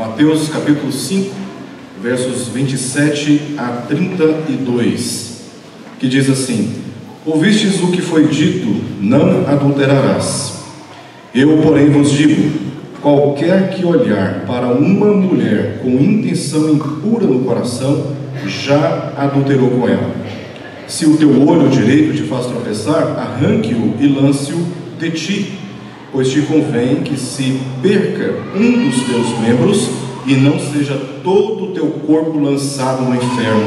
Mateus capítulo 5, versos 27 a 32, que diz assim: Ouvistes o que foi dito, não adulterarás. Eu, porém, vos digo, qualquer que olhar para uma mulher com intenção impura no coração, já adulterou com ela. Se o teu olho direito te faz tropeçar, arranque-o e lance-o de ti, pois te convém que se perca um dos teus membros e não seja todo o teu corpo lançado no inferno.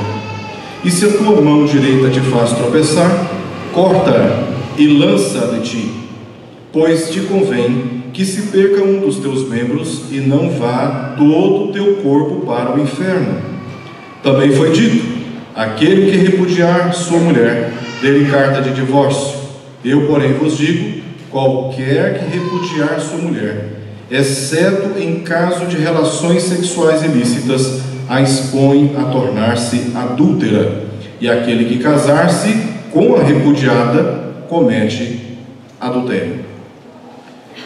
E se a tua mão direita te faz tropeçar, corta-a e lança-a de ti, pois te convém que se perca um dos teus membros e não vá todo o teu corpo para o inferno. Também foi dito: aquele que repudiar sua mulher, dê-lhe carta de divórcio. Eu, porém, vos digo, qualquer que repudiar sua mulher, exceto em caso de relações sexuais ilícitas, a expõe a tornar-se adúltera, e aquele que casar-se com a repudiada comete adultério.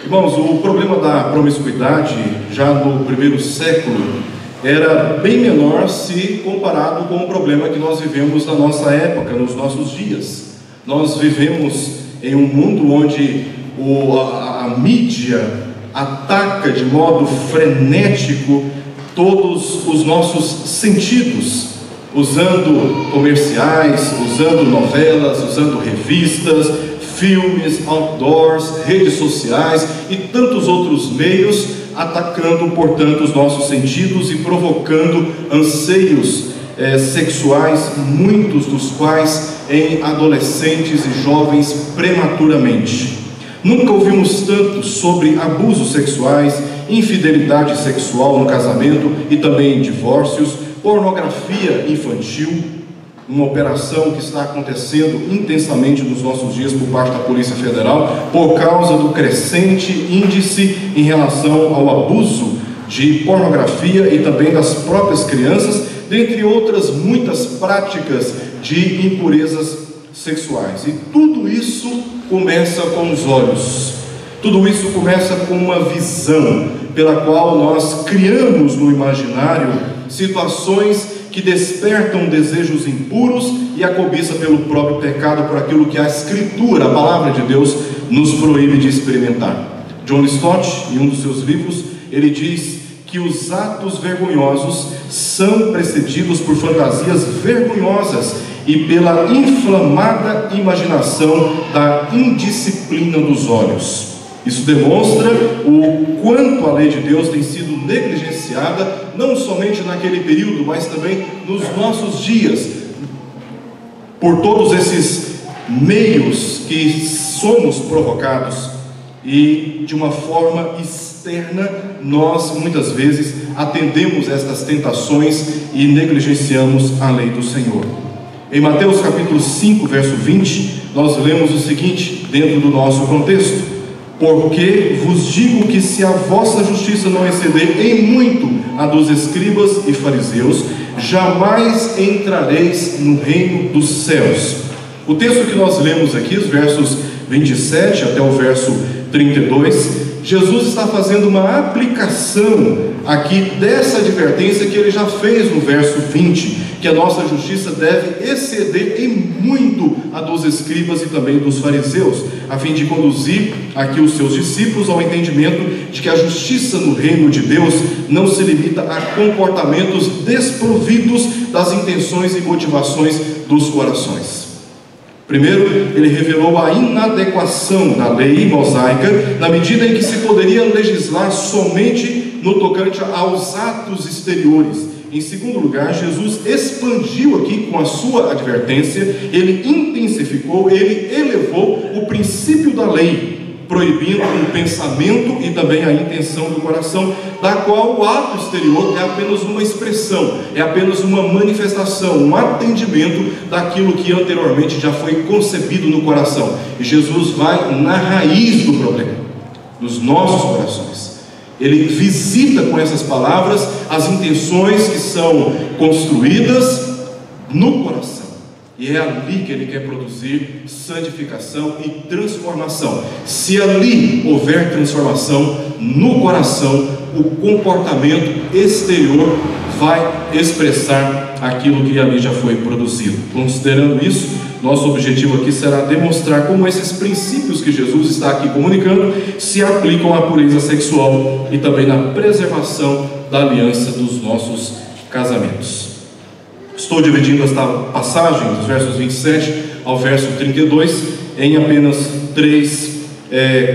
Irmãos, o problema da promiscuidade, já no primeiro século, era bem menor se comparado com o problema que nós vivemos na nossa época, nos nossos dias. Nós vivemos em um mundo onde a mídia ataca de modo frenético todos os nossos sentidos, usando comerciais, usando novelas, usando revistas, filmes, outdoors, redes sociais e tantos outros meios, atacando, portanto, os nossos sentidos e provocando anseios sexuais, muitos dos quais em adolescentes e jovens prematuramente. Nunca ouvimos tanto sobre abusos sexuais, infidelidade sexual no casamento e também em divórcios, pornografia infantil, uma operação que está acontecendo intensamente nos nossos dias por parte da Polícia Federal, por causa do crescente índice em relação ao abuso de pornografia e também das próprias crianças, dentre outras muitas práticas de impurezas sexuais. E tudo isso começa com os olhos, tudo isso começa com uma visão pela qual nós criamos no imaginário situações que despertam desejos impuros e a cobiça pelo próprio pecado, por aquilo que a Escritura, a palavra de Deus, nos proíbe de experimentar. John Stott, em um dos seus livros, ele diz que os atos vergonhosos são precedidos por fantasias vergonhosas e pela inflamada imaginação da indisciplina dos olhos. Isso demonstra o quanto a lei de Deus tem sido negligenciada, não somente naquele período, mas também nos nossos dias, por todos esses meios que somos provocados. E de uma forma externa, nós muitas vezes atendemos estas tentações e negligenciamos a lei do Senhor. Em Mateus capítulo 5, verso 20, nós lemos o seguinte, dentro do nosso contexto: porque vos digo que se a vossa justiça não exceder em muito a dos escribas e fariseus, jamais entrareis no reino dos céus. O texto que nós lemos aqui, os versos 27 até o verso 32, Jesus está fazendo uma aplicação aqui dessa advertência que ele já fez no verso 20, que a nossa justiça deve exceder em muito a dos escribas e também dos fariseus, a fim de conduzir aqui os seus discípulos ao entendimento de que a justiça no reino de Deus não se limita a comportamentos desprovidos das intenções e motivações dos corações. Primeiro, ele revelou a inadequação da lei mosaica, na medida em que se poderia legislar somente no tocante aos atos exteriores. Em segundo lugar, Jesus expandiu aqui com a sua advertência, ele intensificou, ele elevou o princípio da lei, proibindo o pensamento e também a intenção do coração, da qual o ato exterior é apenas uma expressão, é apenas uma manifestação, um atendimento daquilo que anteriormente já foi concebido no coração. E Jesus vai na raiz do problema, nos nossos corações. Ele visita com essas palavras as intenções que são construídas no coração. E é ali que ele quer produzir santificação e transformação. Se ali houver transformação no coração, o comportamento exterior vai expressar aquilo que ali já foi produzido. Considerando isso, nosso objetivo aqui será demonstrar como esses princípios que Jesus está aqui comunicando se aplicam à pureza sexual e também na preservação da aliança dos nossos casamentos. Estou dividindo esta passagem, dos versos 27 ao verso 32, em apenas três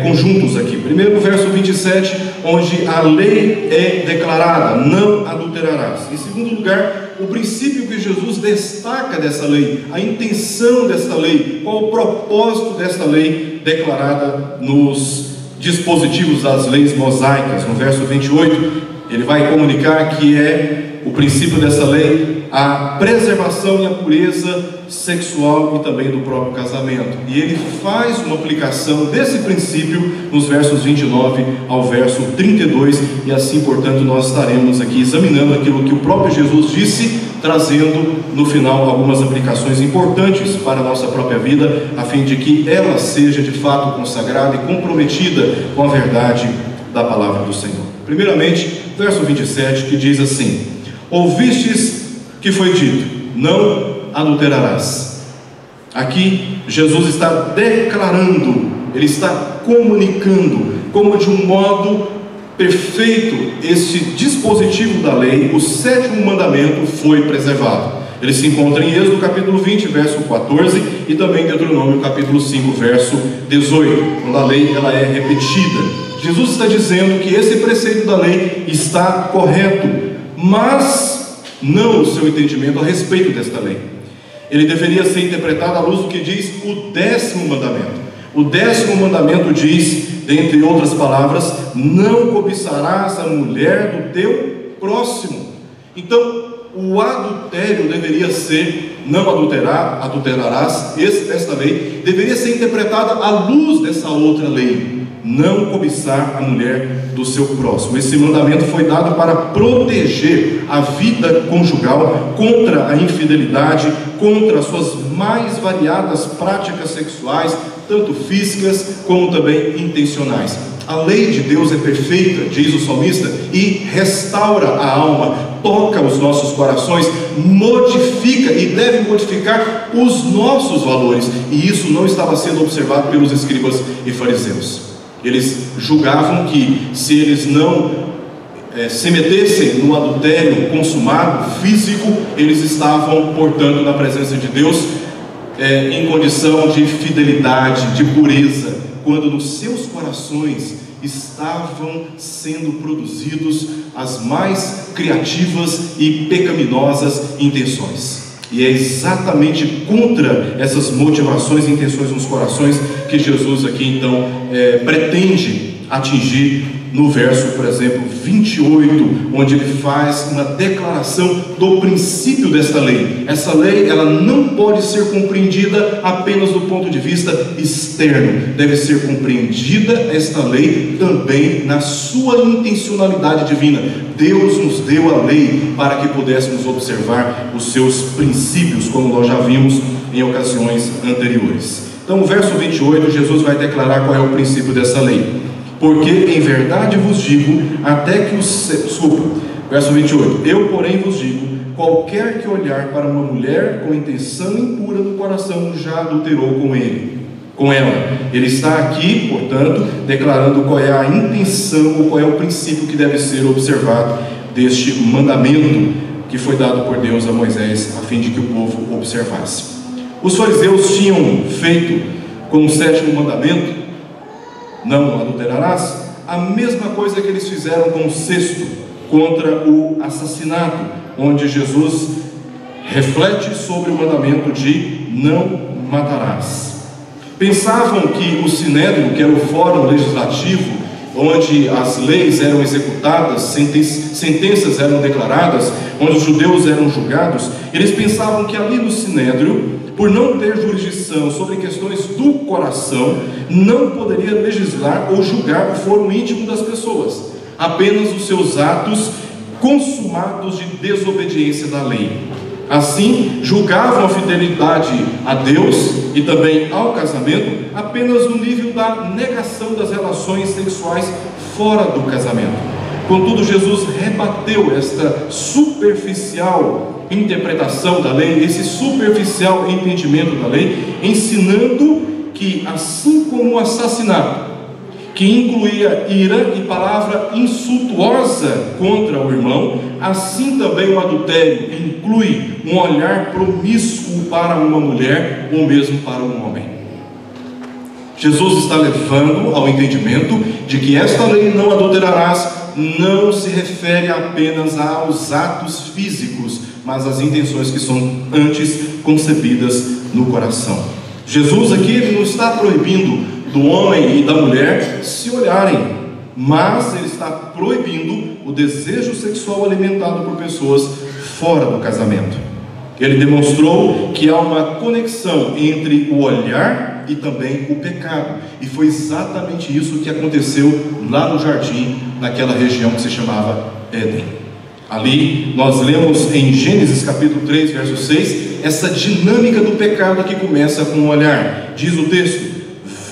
conjuntos aqui. Primeiro, no verso 27, onde a lei é declarada: não adulterarás. Em segundo lugar, o princípio que Jesus destaca dessa lei, a intenção desta lei, qual o propósito desta lei declarada nos dispositivos das leis mosaicas. No verso 28, ele vai comunicar que é o princípio dessa lei a preservação e a pureza sexual e também do próprio casamento. E ele faz uma aplicação desse princípio nos versos 29 ao verso 32, e assim, portanto, nós estaremos aqui examinando aquilo que o próprio Jesus disse, trazendo no final algumas aplicações importantes para a nossa própria vida, a fim de que ela seja de fato consagrada e comprometida com a verdade da palavra do Senhor. Primeiramente, verso 27, que diz assim: ouvistes que foi dito, não adulterarás. Aqui Jesus está declarando, ele está comunicando como de um modo perfeito este dispositivo da lei, o sétimo mandamento foi preservado. Ele se encontra em Êxodo capítulo 20, verso 14, e também em Deuteronômio capítulo 5, verso 18, quando a lei ela é repetida. Jesus está dizendo que esse preceito da lei está correto, mas não o seu entendimento a respeito desta lei. Ele deveria ser interpretado à luz do que diz o 10º mandamento. O 10º mandamento diz, dentre outras palavras: não cobiçarás a mulher do teu próximo. Então, o adultério deveria ser não adulterarás. Esta lei deveria ser interpretada à luz dessa outra lei: não cobiçar a mulher do seu próximo. Esse mandamento foi dado para proteger a vida conjugal contra a infidelidade, contra as suas mais variadas práticas sexuais, tanto físicas como também intencionais. A lei de Deus é perfeita, diz o salmista, e restaura a alma, toca os nossos corações, modifica e deve modificar os nossos valores. E isso não estava sendo observado pelos escribas e fariseus. Eles julgavam que se eles não se metessem no adultério consumado, físico, eles estavam, portanto, na presença de Deus, em condição de fidelidade, de pureza, quando nos seus corações estavam sendo produzidos as mais criativas e pecaminosas intenções. E é exatamente contra essas motivações e intenções nos corações que Jesus aqui então pretende atingir no verso, por exemplo, 28, onde ele faz uma declaração do princípio desta lei. Essa lei, ela não pode ser compreendida apenas do ponto de vista externo. Deve ser compreendida esta lei também na sua intencionalidade divina. Deus nos deu a lei para que pudéssemos observar os seus princípios, como nós já vimos em ocasiões anteriores. Então, no verso 28, Jesus vai declarar qual é o princípio dessa lei. Porque em verdade vos digo, verso 28, eu porém vos digo, qualquer que olhar para uma mulher com intenção impura no coração já adulterou com ela. Ele está aqui, portanto, declarando qual é a intenção, ou qual é o princípio que deve ser observado deste mandamento que foi dado por Deus a Moisés, a fim de que o povo observasse. Os fariseus tinham feito com o 7º mandamento, não adulterarás, a mesma coisa que eles fizeram com o 6º, contra o assassinato, onde Jesus reflete sobre o mandamento de não matarás. Pensavam que o Sinédrio, que era o fórum legislativo, onde as leis eram executadas, sentenças eram declaradas, onde os judeus eram julgados, eles pensavam que ali no Sinédrio, por não ter jurisdição sobre questões do coração, não poderia legislar ou julgar o foro íntimo das pessoas, apenas os seus atos consumados de desobediência da lei. Assim, julgavam a fidelidade a Deus e também ao casamento apenas no nível da negação das relações sexuais fora do casamento. Contudo, Jesus rebateu esta superficial interpretação da lei, esse superficial entendimento da lei, ensinando que, assim como o assassinato, que incluía ira e palavra insultuosa contra o irmão, assim também o adultério inclui um olhar promíscuo para uma mulher ou mesmo para um homem. Jesus está levando ao entendimento de que esta lei, não adulterarás, não se refere apenas aos atos físicos, mas às intenções que são antes concebidas no coração. Jesus aqui ele não está proibindo do homem e da mulher se olharem, mas ele está proibindo o desejo sexual alimentado por pessoas fora do casamento. Ele demonstrou que há uma conexão entre o olhar e também o pecado, e foi exatamente isso que aconteceu lá no jardim, naquela região que se chamava Éden. Ali nós lemos em Gênesis capítulo 3, verso 6, essa dinâmica do pecado que começa com o olhar. Diz o texto: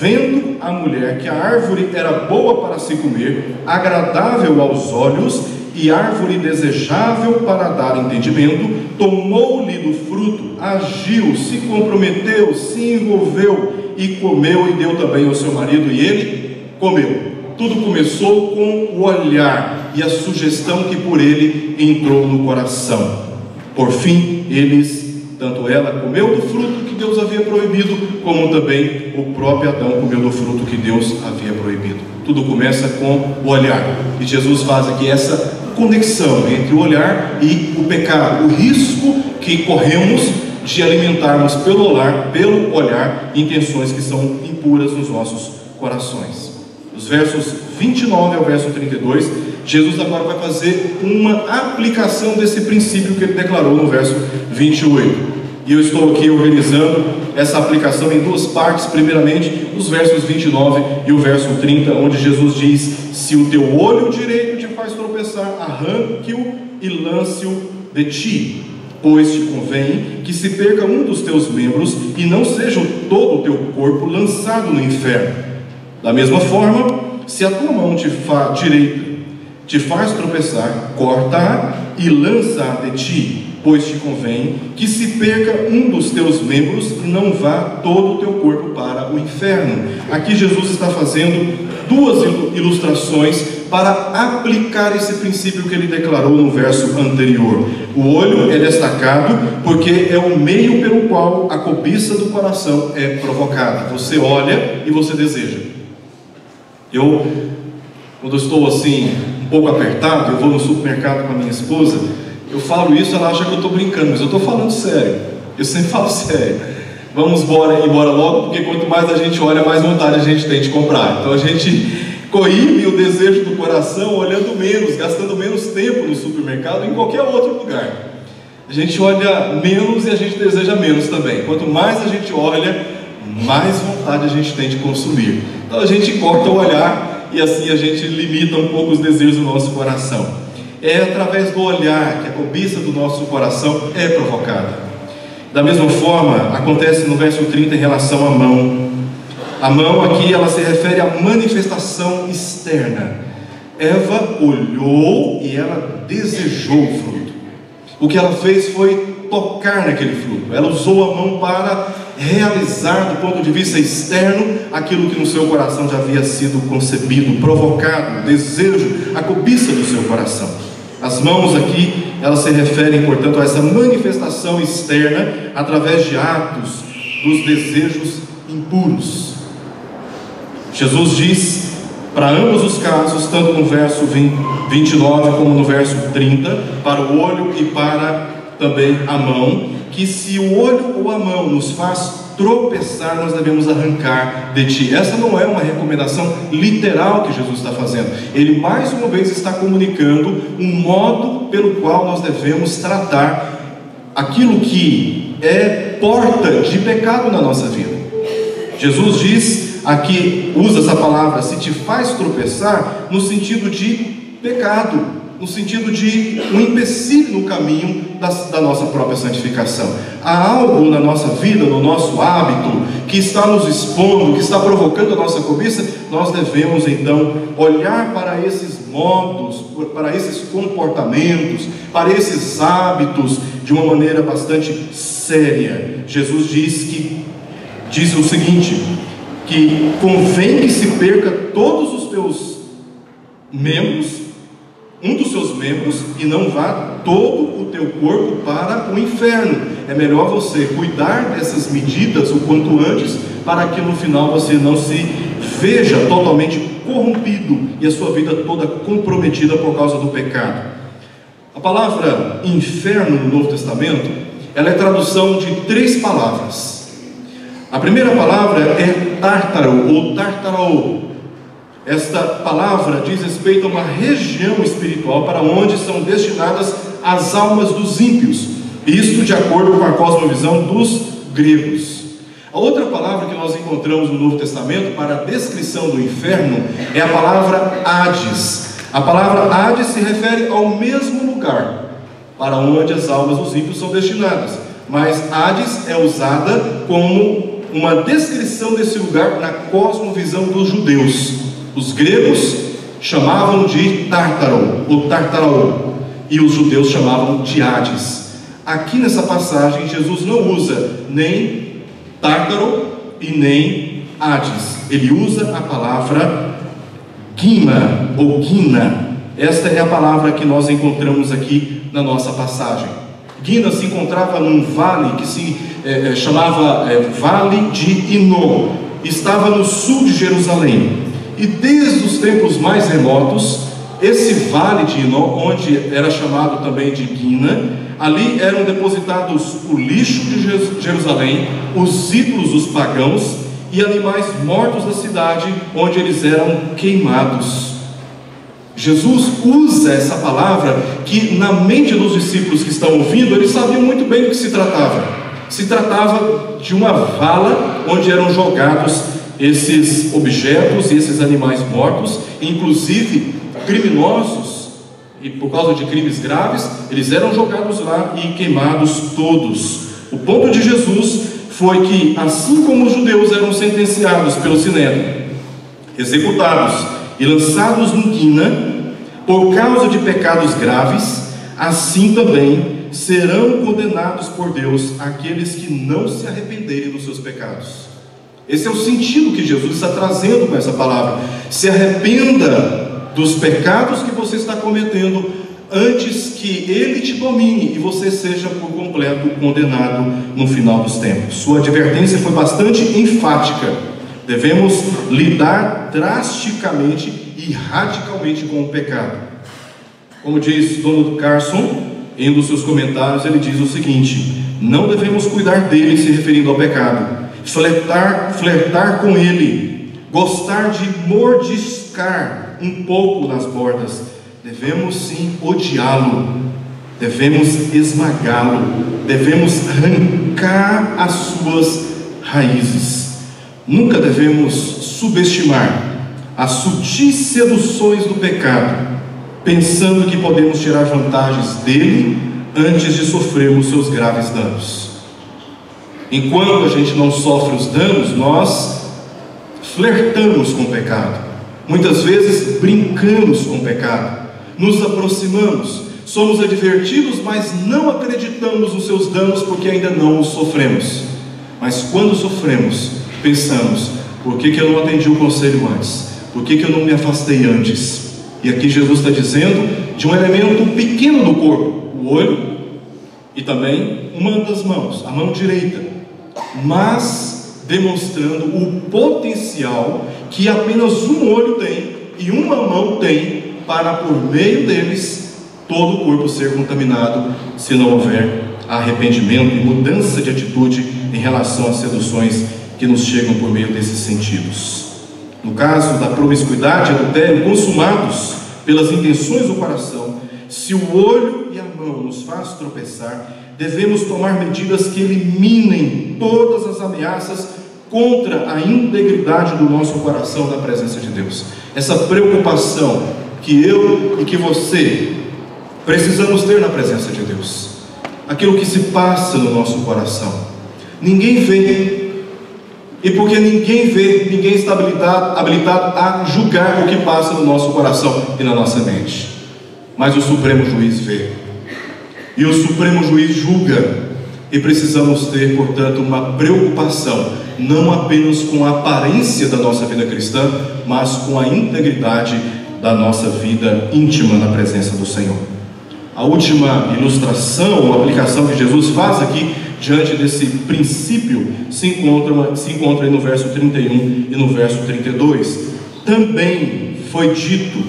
vendo a mulher que a árvore era boa para se comer, agradável aos olhos e árvore desejável para dar entendimento, tomou-lhe do fruto, agiu, se comprometeu, se envolveu e comeu, e deu também ao seu marido, e ele comeu. Tudo começou com o olhar e a sugestão que por ele entrou no coração. Por fim, tanto ela comeu do fruto que Deus havia proibido, como também o próprio Adão comeu do fruto que Deus havia proibido. Tudo começa com o olhar, e Jesus faz aqui essa conexão entre o olhar e o pecado, o risco que corremos de alimentarmos pelo olhar intenções que são impuras nos nossos corações. Dos versos 29 ao verso 32, Jesus agora vai fazer uma aplicação desse princípio que ele declarou no verso 28. E eu estou aqui organizando essa aplicação em duas partes. Primeiramente, os versos 29 e o verso 30, onde Jesus diz: se o teu olho direito te faz tropeçar, arranque-o e lance-o de ti, pois te convém que se perca um dos teus membros e não seja todo o teu corpo lançado no inferno. Da mesma forma, se a tua mão direita te faz tropeçar, corta-a e lança-a de ti, pois te convém que se perca um dos teus membros e não vá todo o teu corpo para o inferno. Aqui Jesus está fazendo duas ilustrações para aplicar esse princípio que ele declarou no verso anterior. O olho é destacado porque é o meio pelo qual a cobiça do coração é provocada. Você olha e você deseja. Quando eu estou assim, um pouco apertado, eu vou no supermercado com a minha esposa, eu falo isso, ela acha que eu estou brincando, mas eu estou falando sério. Eu sempre falo sério. Vamos embora logo, porque quanto mais a gente olha, mais vontade a gente tem de comprar. Então a gente coíbe o desejo do coração olhando menos, gastando menos tempo no supermercado, em qualquer outro lugar. A gente olha menos e a gente deseja menos também. Quanto mais a gente olha, mais vontade a gente tem de consumir. Então a gente corta o olhar e assim a gente limita um pouco os desejos do nosso coração. É através do olhar que a cobiça do nosso coração é provocada. Da mesma forma, acontece no verso 30 em relação à mão. A mão aqui, ela se refere à manifestação externa. Eva olhou e ela desejou o fruto. O que ela fez foi tocar naquele fruto. Ela usou a mão para realizar, do ponto de vista externo, aquilo que no seu coração já havia sido concebido, provocado, o desejo, a cobiça do seu coração. As mãos aqui, elas se referem, portanto, a essa manifestação externa através de atos dos desejos impuros. Jesus diz para ambos os casos, tanto no verso 29 como no verso 30, para o olho e para também a mão, que se o olho ou a mão nos faz tropeçar, nós devemos arrancar de ti. Essa não é uma recomendação literal que Jesus está fazendo. Ele mais uma vez está comunicando um modo pelo qual nós devemos tratar aquilo que é porta de pecado na nossa vida. Jesus diz aqui, usa essa palavra, se te faz tropeçar, no sentido de pecado, no sentido de um empecilho no caminho da nossa própria santificação. Há algo na nossa vida, no nosso hábito, que está nos expondo, que está provocando a nossa cobiça. Nós devemos então olhar para esses modos, para esses comportamentos, para esses hábitos de uma maneira bastante séria. Jesus diz o seguinte, que convém que se perca todos os teus membros, um dos seus membros, e não vá todo o teu corpo para o inferno. É melhor você cuidar dessas medidas o quanto antes, para que no final você não se veja totalmente corrompido e a sua vida toda comprometida por causa do pecado. A palavra inferno no Novo Testamento, ela é tradução de 3 palavras. A primeira palavra é tártaro ou tartaró. Esta palavra diz respeito a uma região espiritual para onde são destinadas as almas dos ímpios, isto de acordo com a cosmovisão dos gregos. A outra palavra que nós encontramos no Novo Testamento para a descrição do inferno é a palavra Hades. A palavra Hades se refere ao mesmo lugar para onde as almas dos ímpios são destinadas, mas Hades é usada como uma descrição desse lugar na cosmovisão dos judeus. Os gregos chamavam de Tártaro, ou Tartaró, e os judeus chamavam de Hades. Aqui nessa passagem, Jesus não usa nem Tártaro e nem Hades. Ele usa a palavra Gina, ou Gina. Esta é a palavra que nós encontramos aqui na nossa passagem. Gina se encontrava num vale que se chamava Vale de Hinnom. Estava no sul de Jerusalém. E desde os tempos mais remotos, esse vale de Hinnom, onde era chamado também de Gina, ali eram depositados o lixo de Jerusalém, os ídolos dos pagãos e animais mortos da cidade, onde eles eram queimados. Jesus usa essa palavra que na mente dos discípulos que estão ouvindo, eles sabiam muito bem do que se tratava. Se tratava de uma vala onde eram jogados esses objetos e esses animais mortos, inclusive criminosos, e por causa de crimes graves, eles eram jogados lá e queimados todos. O ponto de Jesus foi que, assim como os judeus eram sentenciados pelo Sinédrio, executados e lançados no Guina por causa de pecados graves, assim também serão condenados por Deus aqueles que não se arrependerem dos seus pecados. Esse é o sentido que Jesus está trazendo com essa palavra. Se arrependa dos pecados que você está cometendo antes que Ele te domine e você seja por completo condenado no final dos tempos. Sua advertência foi bastante enfática. Devemos lidar drasticamente e radicalmente com o pecado. Como diz Donald Carson, em um dos seus comentários, ele diz o seguinte: não devemos cuidar dele se referindo ao pecado, flertar com ele, gostar de mordiscar um pouco nas bordas. Devemos sim odiá-lo, devemos esmagá-lo, devemos arrancar as suas raízes. Nunca devemos subestimar as sutis seduções do pecado, pensando que podemos tirar vantagens dele antes de sofrermos seus graves danos. Enquanto a gente não sofre os danos, nós flertamos com o pecado, muitas vezes brincamos com o pecado, nos aproximamos, somos advertidos, mas não acreditamos nos seus danos porque ainda não os sofremos. Mas quando sofremos, pensamos: por que eu não atendi o conselho antes? Por que eu não me afastei antes? E aqui Jesus está dizendo de um elemento pequeno do corpo, o olho, e também uma das mãos, a mão direita, mas demonstrando o potencial que apenas um olho tem e uma mão tem para, por meio deles, todo o corpo ser contaminado, se não houver arrependimento e mudança de atitude em relação às seduções que nos chegam por meio desses sentidos. No caso da promiscuidade e adultério consumados pelas intenções do coração, se o olho e a mão nos faz tropeçar, devemos tomar medidas que eliminem todas as ameaças contra a integridade do nosso coração na presença de Deus. Essa preocupação que eu e que você precisamos ter na presença de Deus. aquilo que se passa no nosso coração. Ninguém vê. E porque ninguém vê, ninguém está habilitado a julgar o que passa no nosso coração e na nossa mente. Mas o Supremo Juiz vê. E o Supremo Juiz julga. E precisamos ter, portanto, uma preocupação, não apenas com a aparência da nossa vida cristã, mas com a integridade da nossa vida íntima na presença do Senhor. A última ilustração, ou aplicação que Jesus faz aqui, diante desse princípio, se encontra aí no verso 31 e no verso 32. Também foi dito: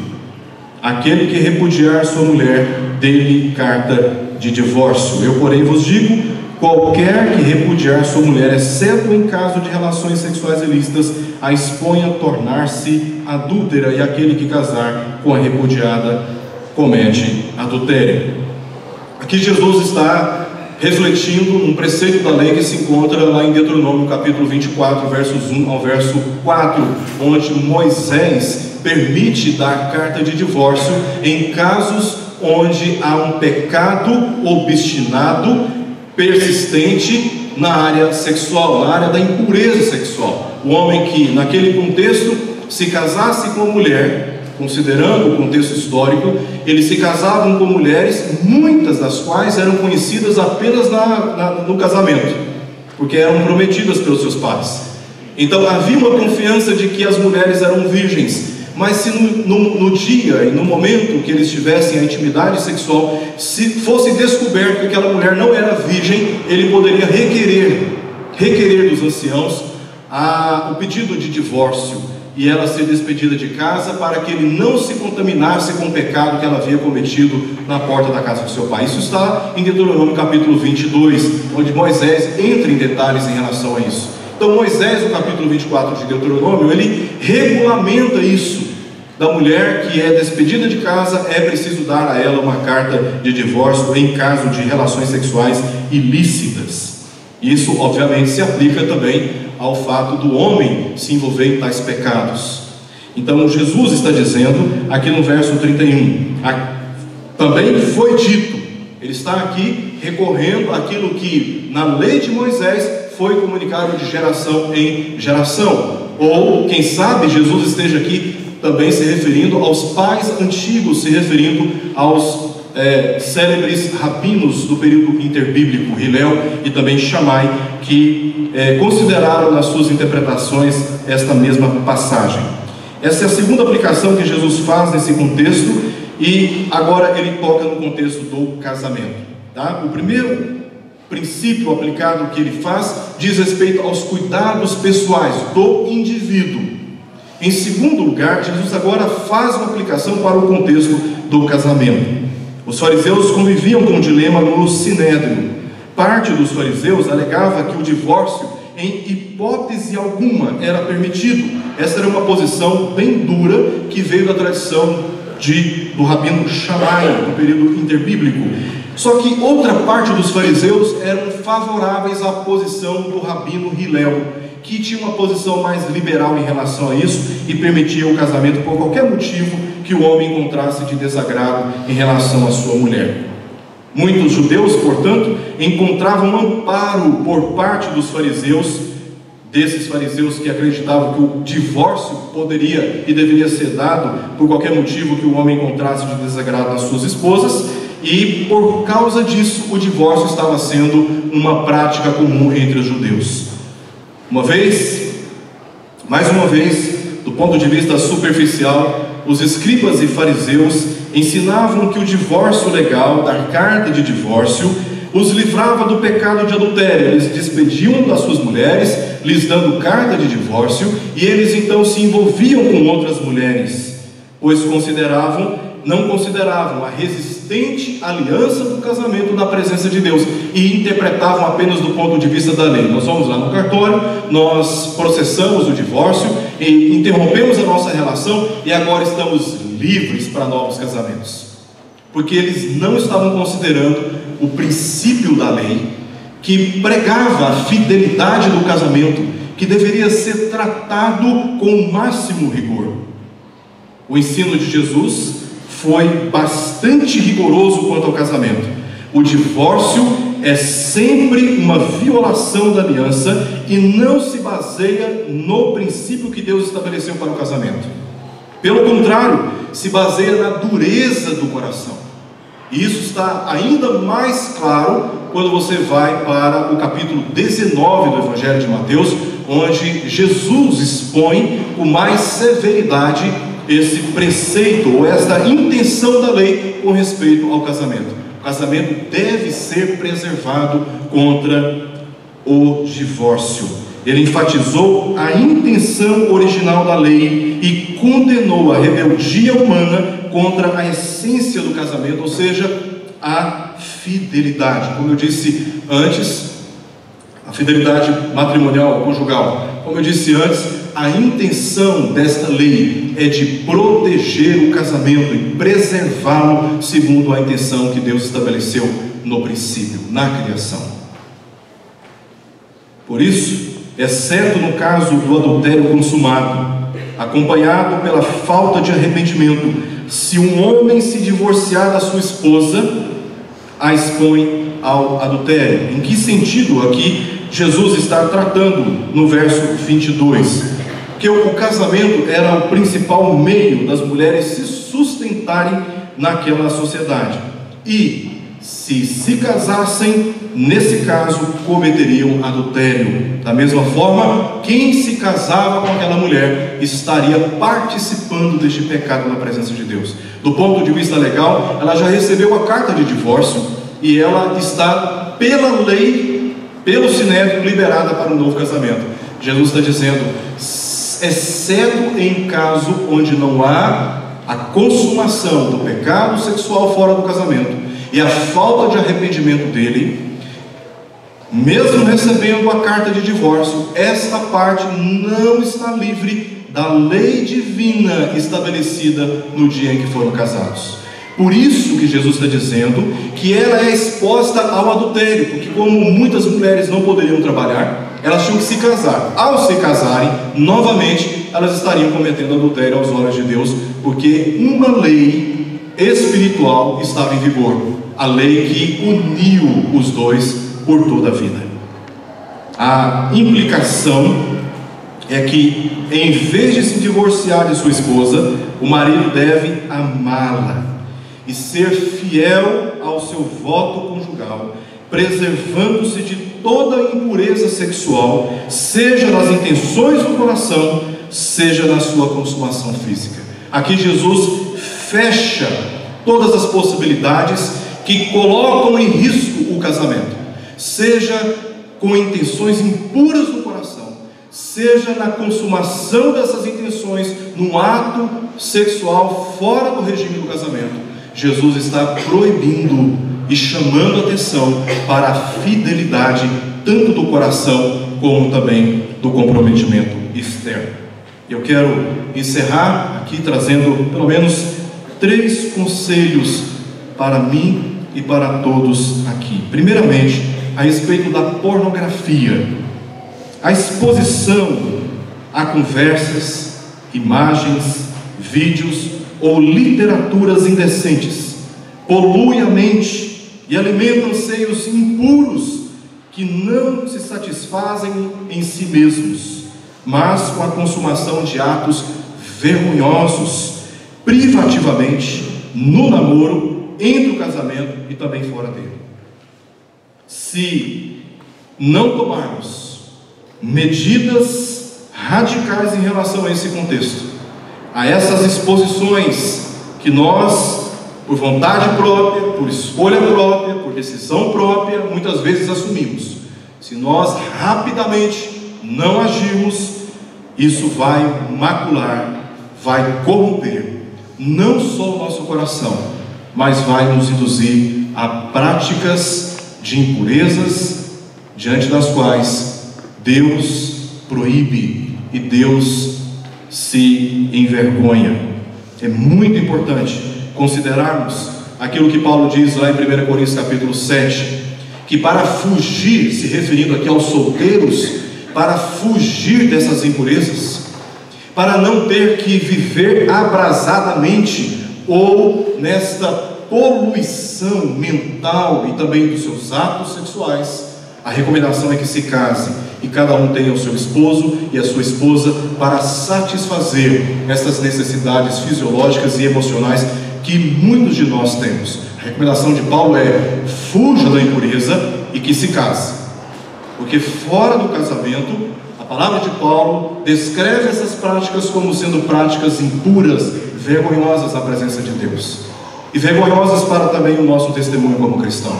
aquele que repudiar sua mulher, dê-lhe carta de divórcio. Eu, porém, vos digo: qualquer que repudiar sua mulher, exceto em caso de relações sexuais ilícitas, a exponha a tornar-se adúltera, e aquele que casar com a repudiada comete adultério. Aqui Jesus está refletindo um preceito da lei que se encontra lá em Deuteronômio capítulo 24, versos 1 ao verso 4, onde Moisés permite dar carta de divórcio em casos onde há um pecado obstinado, persistente na área sexual, na área da impureza sexual. O homem que naquele contexto se casasse com a mulher, considerando o contexto histórico, eles se casavam com mulheres, muitas das quais eram conhecidas apenas no casamento, porque eram prometidas pelos seus pais. Então havia uma confiança de que as mulheres eram virgens. Mas se no dia e no momento que eles tivessem a intimidade sexual, se fosse descoberto que aquela mulher não era virgem, ele poderia requerer dos anciãos o pedido de divórcio, e ela ser despedida de casa, para que ele não se contaminasse com o pecado que ela havia cometido na porta da casa do seu pai. Isso está em Deuteronômio capítulo 22, onde Moisés entra em detalhes em relação a isso. Então Moisés, no capítulo 24 de Deuteronômio, ele regulamenta isso. Da mulher que é despedida de casa, é preciso dar a ela uma carta de divórcio em caso de relações sexuais ilícitas. Isso obviamente se aplica também ao fato do homem se envolver em tais pecados. Então Jesus está dizendo aqui no verso 31, também foi dito. Ele está aqui recorrendo àquilo que na lei de Moisés foi comunicado de geração em geração. Ou quem sabe Jesus esteja aqui também se referindo aos pais antigos, se referindo aos célebres rabinos do período interbíblico, Hilel e também Shammai, que consideraram nas suas interpretações esta mesma passagem. Essa é a segunda aplicação que Jesus faz nesse contexto, e agora ele toca no contexto do casamento, tá? O primeiro princípio aplicado que ele faz diz respeito aos cuidados pessoais do indivíduo. Em segundo lugar, Jesus agora faz uma aplicação para o contexto do casamento. Os fariseus conviviam com um dilema no Sinédrio. Parte dos fariseus alegava que o divórcio, em hipótese alguma, era permitido. Essa era uma posição bem dura que veio da tradição do rabino Shammai, no período interbíblico. Só que outra parte dos fariseus eram favoráveis à posição do rabino Hilel, que tinha uma posição mais liberal em relação a isso e permitia o casamento por qualquer motivo que o homem encontrasse de desagrado em relação à sua mulher. Muitos judeus, portanto, encontravam amparo por parte dos fariseus, desses fariseus que acreditavam que o divórcio poderia e deveria ser dado por qualquer motivo que o homem encontrasse de desagrado nas suas esposas, e por causa disso o divórcio estava sendo uma prática comum entre os judeus. Mais uma vez, do ponto de vista superficial, os escribas e fariseus ensinavam que o divórcio legal, dar carta de divórcio, os livrava do pecado de adultério. Eles despediam das suas mulheres, lhes dando carta de divórcio, e eles então se envolviam com outras mulheres, pois não consideravam a resistente aliança do casamento na presença de Deus, e interpretavam apenas do ponto de vista da lei. Nós vamos lá no cartório, nós processamos o divórcio e interrompemos a nossa relação, e agora estamos livres para novos casamentos, porque eles não estavam considerando o princípio da lei, que pregava a fidelidade do casamento, que deveria ser tratado com o máximo rigor. O ensino de Jesus foi bastante rigoroso quanto ao casamento. O divórcio é sempre uma violação da aliança e não se baseia no princípio que Deus estabeleceu para o casamento. Pelo contrário, se baseia na dureza do coração. E isso está ainda mais claro quando você vai para o capítulo 19 do Evangelho de Mateus, onde Jesus expõe com mais severidade esse preceito ou esta intenção da lei com respeito ao casamento. O casamento deve ser preservado contra o divórcio. Ele enfatizou a intenção original da lei e condenou a rebeldia humana contra a essência do casamento, ou seja, a fidelidade. Como eu disse antes, a fidelidade matrimonial, conjugal. Como eu disse antes, a intenção desta lei é de proteger o casamento e preservá-lo segundo a intenção que Deus estabeleceu no princípio, na criação. Por isso, exceto no caso do adultério consumado, acompanhado pela falta de arrependimento, se um homem se divorciar da sua esposa, a expõe ao adultério. Em que sentido aqui Jesus está tratando no verso 22? Que o casamento era o principal meio das mulheres se sustentarem naquela sociedade. E se casassem, nesse caso, cometeriam adultério. Da mesma forma, quem se casava com aquela mulher estaria participando deste pecado na presença de Deus. Do ponto de vista legal, ela já recebeu a carta de divórcio e ela está, pela lei, pelo sinédrio, liberada para um novo casamento. Jesus está dizendo, exceto em caso onde não há a consumação do pecado sexual fora do casamento e a falta de arrependimento dele, mesmo recebendo a carta de divórcio, esta parte não está livre da lei divina estabelecida no dia em que foram casados. Por isso que Jesus está dizendo que ela é exposta ao adultério, porque como muitas mulheres não poderiam trabalhar, elas tinham que se casar. Ao se casarem, novamente, elas estariam cometendo adultério aos olhos de Deus, porque uma lei espiritual estava em vigor, a lei que uniu os dois por toda a vida. A implicação é que, em vez de se divorciar de sua esposa, o marido deve amá-la e ser fiel ao seu voto conjugal, preservando-se de toda impureza sexual, seja nas intenções do coração, seja na sua consumação física. Aqui Jesus fecha todas as possibilidades que colocam em risco o casamento, seja com intenções impuras no coração, seja na consumação dessas intenções num ato sexual fora do regime do casamento. Jesus está proibindo e chamando a atenção para a fidelidade tanto do coração como também do comprometimento externo. Eu quero encerrar aqui trazendo pelo menos 3 conselhos para mim e para todos aqui. Primeiramente, a respeito da pornografia. A exposição a conversas, imagens, vídeos ou literaturas indecentes polui a mente e alimenta anseios impuros que não se satisfazem em si mesmos, mas com a consumação de atos vergonhosos, privativamente, no namoro, entre o casamento e também fora dele. Se não tomarmos medidas radicais em relação a esse contexto, a essas exposições que nós, por vontade própria, por escolha própria, por decisão própria, muitas vezes assumimos, se nós rapidamente não agirmos, isso vai macular, vai corromper não só o nosso coração, mas vai nos induzir a práticas de impurezas diante das quais Deus proíbe e Deus se envergonha. É muito importante considerarmos aquilo que Paulo diz lá em 1 Coríntios capítulo 7, que para fugir, se referindo aqui aos solteiros, para fugir dessas impurezas, para não ter que viver abrasadamente ou nesta poluição mental e também dos seus atos sexuais, a recomendação é que se case e cada um tenha o seu esposo e a sua esposa para satisfazer essas necessidades fisiológicas e emocionais que muitos de nós temos. A recomendação de Paulo é: fuja da impureza e que se case, porque fora do casamento, a palavra de Paulo descreve essas práticas como sendo práticas impuras, vergonhosas na presença de Deus e vergonhosas para também o nosso testemunho como cristão.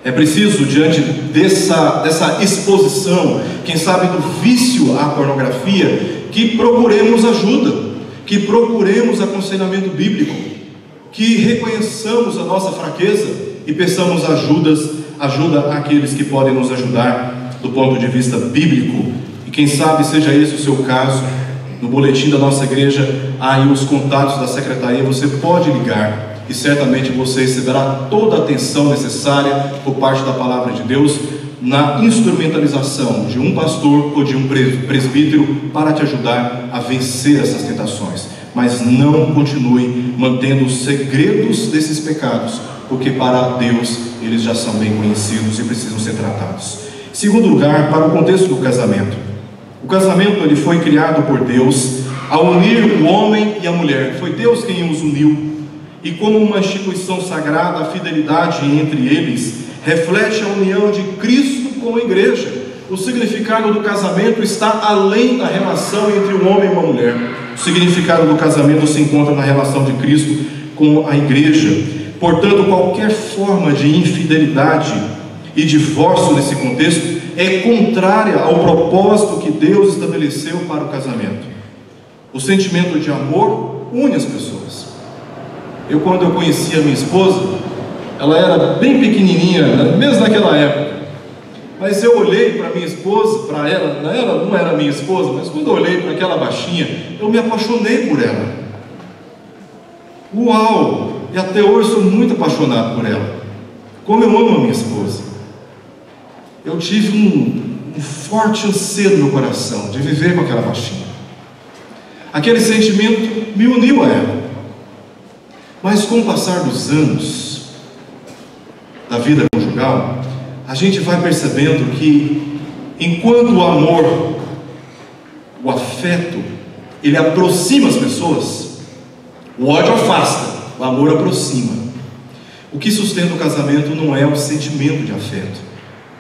É preciso, diante dessa exposição, quem sabe do vício à pornografia, que procuremos ajuda, que procuremos aconselhamento bíblico, que reconheçamos a nossa fraqueza e peçamos ajuda àqueles que podem nos ajudar do ponto de vista bíblico. E quem sabe seja esse o seu caso. No boletim da nossa igreja há aí os contatos da secretaria, você pode ligar e certamente você receberá toda a atenção necessária por parte da palavra de Deus na instrumentalização de um pastor ou de um presbítero para te ajudar a vencer essas tentações. Mas não continue mantendo os segredos desses pecados, porque para Deus eles já são bem conhecidos e precisam ser tratados. Em segundo lugar, para o contexto do casamento. O casamento ele foi criado por Deus a unir o homem e a mulher. Foi Deus quem os uniu. E como uma instituição sagrada, a fidelidade entre eles reflete a união de Cristo com a igreja. O significado do casamento está além da relação entre um homem e uma mulher. O significado do casamento se encontra na relação de Cristo com a igreja. Portanto, qualquer forma de infidelidade e divórcio nesse contexto é contrária ao propósito que Deus estabeleceu para o casamento. O sentimento de amor une as pessoas. Quando eu conheci a minha esposa, ela era bem pequenininha, mesmo naquela época, mas eu olhei para minha esposa, para ela não era minha esposa, mas quando eu olhei para aquela baixinha, eu me apaixonei por ela. Uau! E até hoje sou muito apaixonado por ela. Como eu amo a minha esposa. Eu tive um forte anseio no meu coração de viver com aquela baixinha. Aquele sentimento me uniu a ela. Mas com o passar dos anos da vida conjugal, a gente vai percebendo que enquanto o amor, o afeto, ele aproxima as pessoas, o ódio afasta, o amor aproxima. O que sustenta o casamento não é o sentimento de afeto.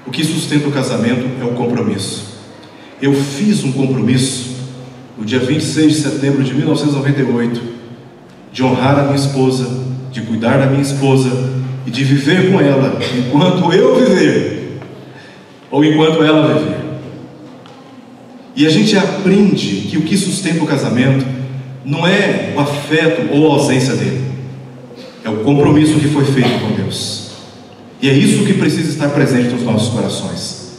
O que sustenta o casamento é o compromisso. Eu fiz um compromisso no dia 26 de setembro de 1998 de honrar a minha esposa, de cuidar da minha esposa e de viver com ela enquanto eu viver ou enquanto ela viver. E a gente aprende que o que sustenta o casamento não é o afeto ou a ausência dele, é o compromisso que foi feito com Deus. E é isso que precisa estar presente nos nossos corações.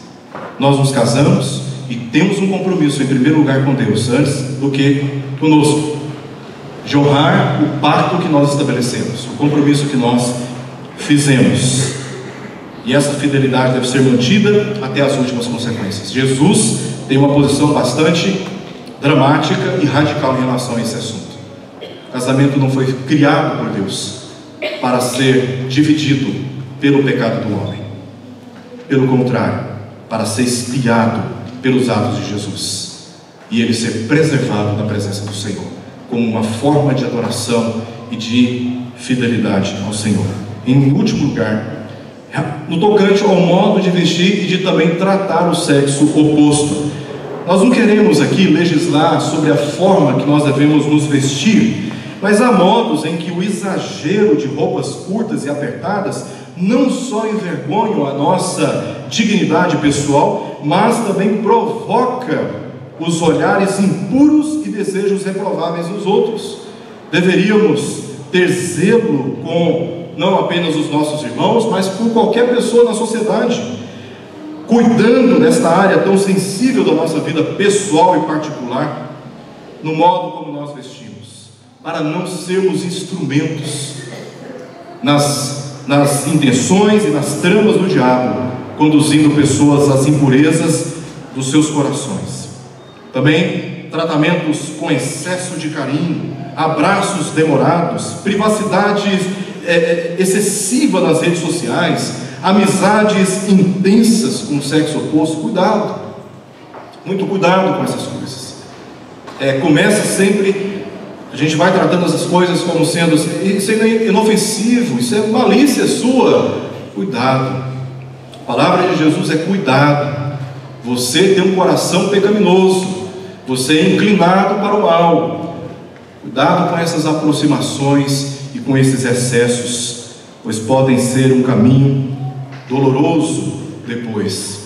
Nós nos casamos e temos um compromisso em primeiro lugar com Deus, antes do que conosco, de honrar o pacto que nós estabelecemos, o compromisso que nós fizemos. E essa fidelidade deve ser mantida até as últimas consequências. Jesus tem uma posição bastante dramática e radical em relação a esse assunto. O casamento não foi criado por Deus para ser dividido pelo pecado do homem. Pelo contrário, para ser expiado pelos atos de Jesus e ele ser preservado na presença do Senhor, como uma forma de adoração e de fidelidade ao Senhor. Em último lugar, no tocante ao modo de vestir e de também tratar o sexo oposto. Nós não queremos aqui legislar sobre a forma que nós devemos nos vestir, mas há modos em que o exagero de roupas curtas e apertadas não só envergonham a nossa dignidade pessoal, mas também provoca os olhares impuros e desejos reprováveis dos outros. Deveríamos ter zelo com não apenas os nossos irmãos, mas por qualquer pessoa na sociedade, cuidando desta área tão sensível da nossa vida pessoal e particular, no modo como nós vestimos, para não sermos instrumentos nas intenções e nas tramas do diabo, conduzindo pessoas às impurezas dos seus corações. Também tratamentos com excesso de carinho, abraços demorados, privacidade excessiva nas redes sociais, amizades intensas com o sexo oposto. Cuidado, muito cuidado com essas coisas. Começa sempre, a gente vai tratando essas coisas como sendo, isso é inofensivo, isso é malícia sua. Cuidado, a palavra de Jesus é cuidado. Você tem um coração pecaminoso, você é inclinado para o mal. Cuidado com essas aproximações e com esses excessos, pois podem ser um caminho doloroso depois.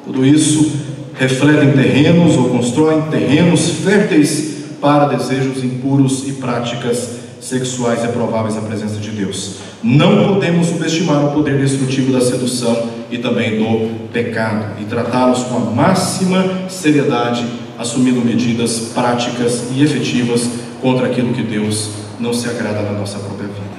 Tudo isso reflete em terrenos ou constrói terrenos férteis para desejos impuros e práticas sexuais reprováveis na presença de Deus. Não podemos subestimar o poder destrutivo da sedução e também do pecado, e tratá-los com a máxima seriedade, assumindo medidas práticas e efetivas contra aquilo que Deus não se agrada na nossa própria vida.